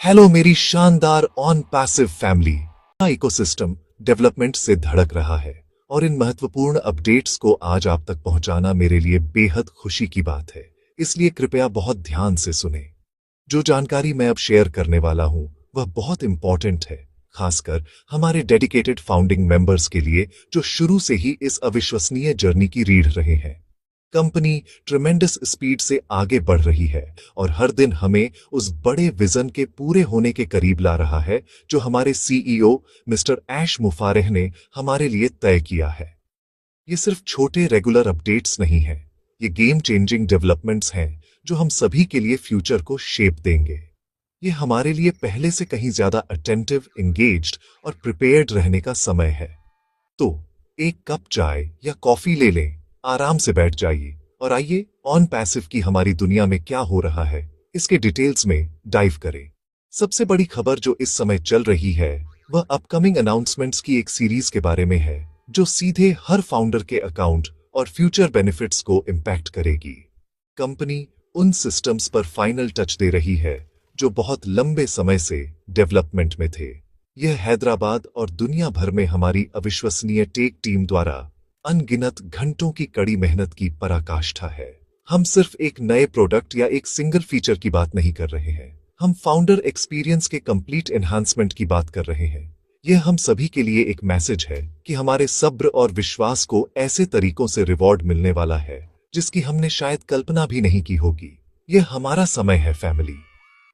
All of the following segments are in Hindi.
हेलो मेरी शानदार on passive family. Ecosystem development से धड़क रहा है और इन महत्वपूर्ण अपडेट्स को आज आप तक पहुंचाना मेरे लिए बेहद खुशी की बात है। इसलिए कृपया बहुत ध्यान से सुने। जो जानकारी मैं अब शेयर करने वाला हूं वह बहुत इंपॉर्टेंट है, खासकर हमारे डेडिकेटेड फाउंडिंग मेंबर्स के लिए जो शुरू से ही इस अविश्वसनीय जर्नी की रीढ़ रहे हैं। कंपनी ट्रेमेंडस स्पीड से आगे बढ़ रही है और हर दिन हमें उस बड़े विजन के पूरे होने के करीब ला रहा है जो हमारे सीईओ मिस्टर ऐश मुफारेह ने हमारे लिए तय किया है। ये सिर्फ छोटे रेगुलर अपडेट्स नहीं हैं, ये गेम चेंजिंग डेवलपमेंट्स हैं जो हम सभी के लिए फ्यूचर को शेप देंगे। ये हमारे लिए पहले से कहीं ज्यादा अटेंटिव, एंगेज्ड और प्रिपेयर्ड रहने का समय है। तो एक कप चाय या कॉफी ले लें, आराम से बैठ जाइए और आइए ऑन पैसिव की हमारी दुनिया में क्या हो रहा है इसके डिटेल्स में डाइव करें। सबसे बड़ी खबर जो इस समय चल रही है वह अपकमिंग अनाउंसमेंट्स की एक सीरीज के बारे में है जो सीधे हर फाउंडर के अकाउंट और फ्यूचर बेनिफिट्स को इंपैक्ट करेगी। कंपनी उन सिस्टम्स पर फाइनल टच दे रही है जो बहुत लंबे समय से डेवलपमेंट में थे। यह हैदराबाद और दुनिया भर में हमारी अविश्वसनीय टेक टीम द्वारा अनगिनत घंटों की कड़ी मेहनत की पराकाष्ठा है। हम सिर्फ एक नए प्रोडक्ट या एक सिंगल फीचर की बात नहीं कर रहे हैं, हम फाउंडर एक्सपीरियंस के कंप्लीट एनहांसमेंट की बात कर रहे हैं। यह हम सभी के लिए एक मैसेज है कि हमारे सब्र और विश्वास को ऐसे तरीकों से रिवॉर्ड मिलने वाला है जिसकी हमने शायद कल्पना भी नहीं की होगी। यह हमारा समय है फैमिली,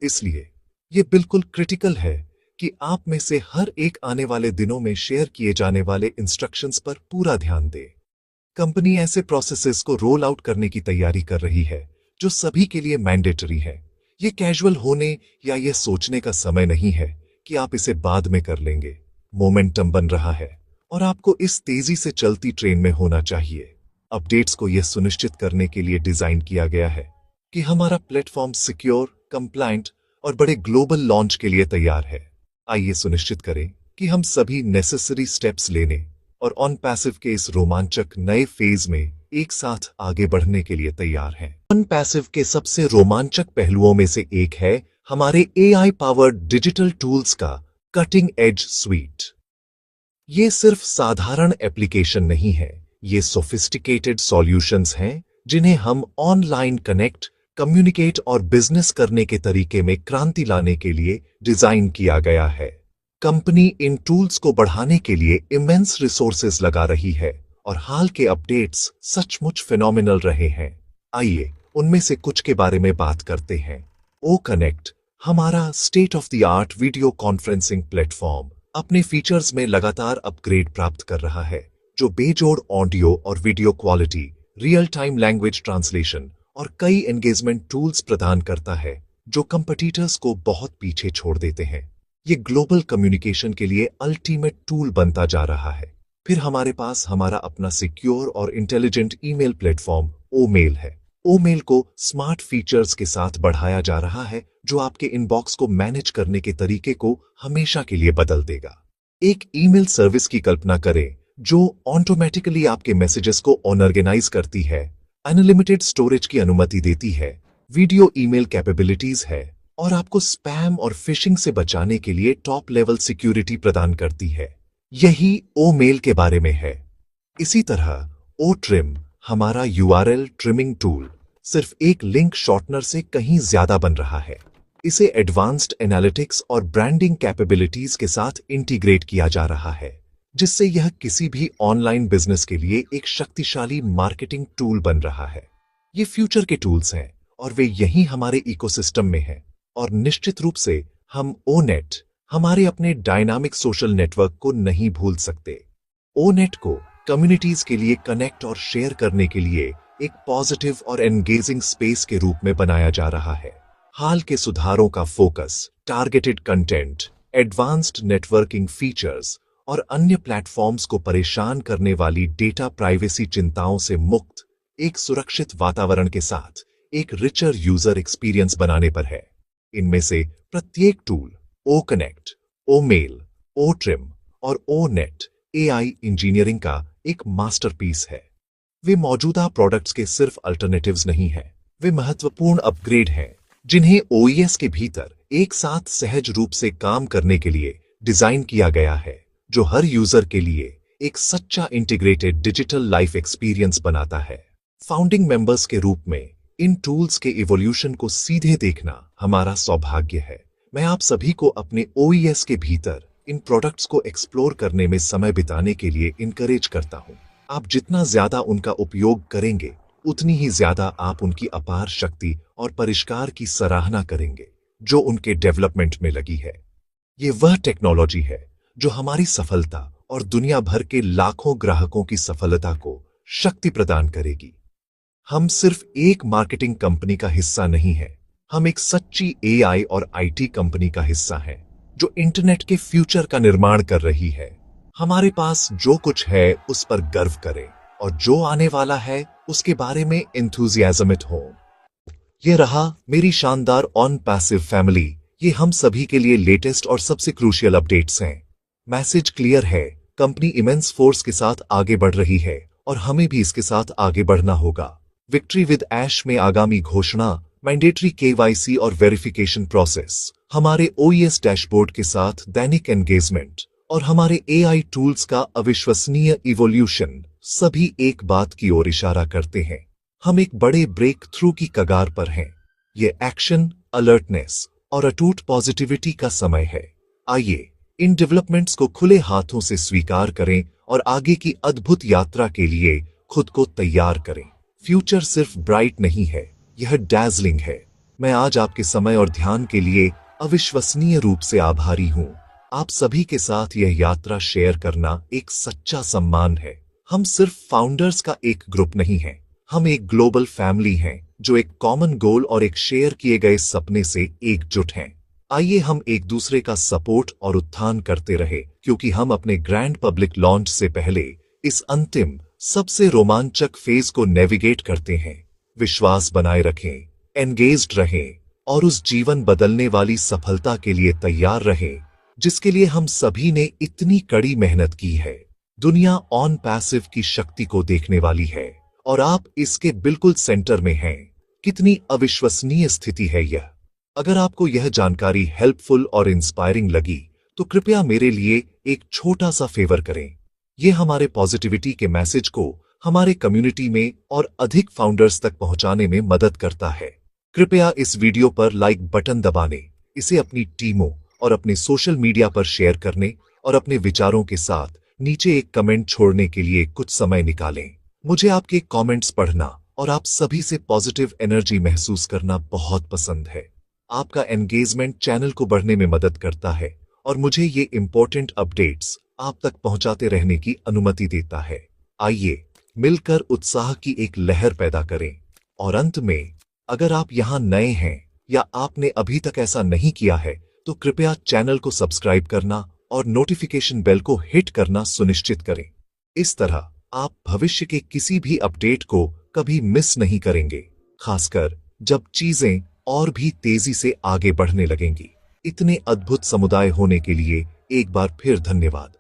इसलिए यह बिल्कुल क्रिटिकल है कि आप में से हर एक आने वाले दिनों में शेयर किए जाने वाले इंस्ट्रक्शंस पर पूरा ध्यान दे। कंपनी ऐसे प्रोसेसेस को रोल आउट करने की तैयारी कर रही है जो सभी के लिए मैंडेटरी है। ये कैजुअल होने या ये सोचने का समय नहीं है कि आप इसे बाद में कर लेंगे। मोमेंटम बन रहा है और आपको इस तेजी से चलती ट्रेन में होना चाहिए। अपडेट्स को यह सुनिश्चित करने के लिए डिजाइन किया गया है कि हमारा प्लेटफॉर्म सिक्योर, कंप्लायंट और बड़े ग्लोबल लॉन्च के लिए तैयार है। आइए सुनिश्चित करें कि हम सभी नेसेसरी स्टेप्स लेने और ऑन पैसिव के इस रोमांचक नए फेज में एक साथ आगे बढ़ने के लिए तैयार हैं। ऑन पैसिव के सबसे रोमांचक पहलुओं में से एक है हमारे एआई पावर्ड डिजिटल टूल्स का कटिंग एज स्वीट। ये सिर्फ साधारण एप्लीकेशन नहीं है, ये सोफिस्टिकेटेड सॉल्यूशंस हैं जिन्हें हम ऑनलाइन कनेक्ट, कम्युनिकेट और बिजनेस करने के तरीके में क्रांति लाने के लिए डिजाइन किया गया है। कंपनी इन टूल्स को बढ़ाने के लिए इमेंस रिसोर्सेज लगा रही है और हाल के अपडेट्स सचमुच फिनोमिनल रहे हैं। आइए उनमें से कुछ के बारे में बात करते हैं। ओ कनेक्ट, हमारा state of the art video conferencing platform, अपने फीचर्स में लगातार अपग्रेड प्राप्त कर रहा है जो बेजोड़ ऑडियो और video quality, real time language translation और कई एंगेजमेंट टूल्स प्रदान करता है जो कंपटीटर्स को बहुत पीछे छोड़ देते हैं। ये ग्लोबल कम्युनिकेशन के लिए अल्टीमेट टूल बनता जा रहा है। फिर हमारे पास हमारा अपना सिक्योर और इंटेलिजेंट ईमेल प्लेटफॉर्म ओमेल है। ओमेल को स्मार्ट फीचर्स के साथ बढ़ाया जा रहा है जो आपके इनबॉक्स को मैनेज करने के तरीके को हमेशा के लिए बदल देगा। एक ईमेल सर्विस की कल्पना करें जो ऑटोमेटिकली आपके मैसेजेस को ऑर्गेनाइज करती है, अनलिमिटेड स्टोरेज की अनुमति देती है, वीडियो ईमेल कैपेबिलिटीज है और आपको स्पैम और फिशिंग से बचाने के लिए टॉप लेवल सिक्योरिटी प्रदान करती है। यही ओ मेल के बारे में है। इसी तरह ओ ट्रिम, हमारा यूआरएल ट्रिमिंग टूल, सिर्फ एक लिंक शॉर्टनर से कहीं ज्यादा बन रहा है। इसे एडवांस्ड एनालिटिक्स और ब्रांडिंग कैपेबिलिटीज के साथ इंटीग्रेट किया जा रहा है जिससे यह किसी भी ऑनलाइन बिजनेस के लिए एक शक्तिशाली मार्केटिंग टूल बन रहा है। ये फ्यूचर के टूल्स हैं और वे यहीं हमारे इकोसिस्टम में हैं। और निश्चित रूप से हम ओनेट, हमारे अपने डायनामिक सोशल नेटवर्क को नहीं भूल सकते। ओनेट को कम्युनिटीज के लिए कनेक्ट और शेयर करने के लिए एक पॉजिटिव और एंगेजिंग स्पेस के रूप में बनाया जा रहा है। हाल के सुधारों का focus targeted content, advanced networking features और अन्य प्लेटफॉर्म्स को परेशान करने वाली डेटा प्राइवेसी चिंताओं से मुक्त एक सुरक्षित वातावरण के साथ एक रिचर यूजर एक्सपीरियंस बनाने पर है। इनमें से प्रत्येक टूल ओ कनेक्ट, ओ मेल, ओ ट्रिम और ओ नेट एआई इंजीनियरिंग का एक मास्टरपीस है। वे मौजूदा प्रोडक्ट्स के सिर्फ अल्टरनेटिव्स नहीं हैं, वे महत्वपूर्ण अपग्रेड हैं जिन्हें ओईएस के भीतर एक साथ सहज रूप से काम करने के लिए डिजाइन किया गया है, जो हर यूजर के लिए एक सच्चा इंटीग्रेटेड डिजिटल लाइफ एक्सपीरियंस बनाता है। फाउंडिंग मेंबर्स के रूप में इन टूल्स के इवोल्यूशन को सीधे देखना हमारा सौभाग्य है। मैं आप सभी को अपने ओईएस के भीतर इन प्रोडक्ट्स को एक्सप्लोर करने में समय बिताने के लिए इनकरेज करता हूं। आप जितना ज्यादा उनका उपयोग करेंगे, उतनी ही ज्यादा आप उनकी अपार शक्ति और परिष्कार की सराहना करेंगे जो उनके डेवलपमेंट में लगी है। ये वह टेक्नोलॉजी है जो हमारी सफलता और दुनिया भर के लाखों ग्राहकों की सफलता को शक्ति प्रदान करेगी। हम सिर्फ एक मार्केटिंग कंपनी का हिस्सा नहीं है, हम एक सच्ची एआई और आईटी कंपनी का हिस्सा हैं, जो इंटरनेट के फ्यूचर का निर्माण कर रही है। हमारे पास जो कुछ है उस पर गर्व करें और जो आने वाला है उसके बारे में एंथुसियाज्मित हो। यह रहा मेरी शानदार ऑन पैसिव फैमिली। ये हम सभी के लिए लेटेस्ट और सबसे क्रूशियल अपडेट्स हैं। मैसेज क्लियर है, कंपनी इमेंस फोर्स के साथ आगे बढ़ रही है और हमें भी इसके साथ आगे बढ़ना होगा। विक्ट्री विद ऐश में आगामी घोषणा, मैंडेटरी केवाईसी और वेरिफिकेशन प्रोसेस, हमारे ओईएस डैशबोर्ड के साथ दैनिक एंगेजमेंट और हमारे एआई टूल्स का अविश्वसनीय इवोल्यूशन सभी एक बात की ओर इशारा करते हैं। हम एक बड़े ब्रेक थ्रू की कगार पर हैं। ये एक्शन, अलर्टनेस और अटूट पॉजिटिविटी का समय है। आइए इन डेवलपमेंट्स को खुले हाथों से स्वीकार करें और आगे की अद्भुत यात्रा के लिए खुद को तैयार करें। फ्यूचर सिर्फ ब्राइट नहीं है, यह डैज़लिंग है। मैं आज आपके समय और ध्यान के लिए अविश्वसनीय रूप से आभारी हूं। आप सभी के साथ यह यात्रा शेयर करना एक सच्चा सम्मान है। हम सिर्फ फाउंडर्स का एक ग्रुप नहीं है, हम एक ग्लोबल फैमिली हैं जो एक कॉमन गोल और एक शेयर किए गए सपने से एकजुट हैं। आइए हम एक दूसरे का सपोर्ट और उत्थान करते रहे, क्योंकि हम अपने ग्रैंड पब्लिक लॉन्च से पहले इस अंतिम सबसे रोमांचक फेज को नेविगेट करते हैं। विश्वास बनाए रखें, एंगेज्ड रहें और उस जीवन बदलने वाली सफलता के लिए तैयार रहें जिसके लिए हम सभी ने इतनी कड़ी मेहनत की है। दुनिया ऑन पैसिव की शक्ति को देखने वाली है और आप इसके बिल्कुल सेंटर में हैं। कितनी अविश्वसनीय स्थिति है यह। अगर आपको यह जानकारी हेल्पफुल और इंस्पायरिंग लगी तो कृपया मेरे लिए एक छोटा सा फेवर करें। यह हमारे पॉजिटिविटी के मैसेज को हमारे कम्युनिटी में और अधिक फाउंडर्स तक पहुंचाने में मदद करता है। कृपया इस वीडियो पर लाइक बटन दबाने, इसे अपनी टीमों और अपने सोशल मीडिया पर शेयर करने और अपने विचारों के साथ नीचे एक कमेंट छोड़ने के लिए कुछ समय निकालें। मुझे आपके कमेंट्स पढ़ना और आप सभी से पॉजिटिव एनर्जी महसूस करना बहुत पसंद है। आपका एंगेजमेंट चैनल को बढ़ने में मदद करता है और मुझे ये इंपॉर्टेंट अपडेट्स आप तक पहुंचाते रहने की अनुमति देता है। आइए मिलकर उत्साह की एक लहर पैदा करें। और अंत में, अगर आप यहां नए हैं या आपने अभी तक ऐसा नहीं किया है तो कृपया चैनल को सब्सक्राइब करना और नोटिफिकेशन बेल को हिट करना सुनिश्चित करें। इस तरह आप भविष्य के किसी भी अपडेट को कभी मिस नहीं करेंगे, खासकर जब चीजें और भी तेजी से आगे बढ़ने लगेंगी। इतने अद्भुत समुदाय होने के लिए एक बार फिर धन्यवाद।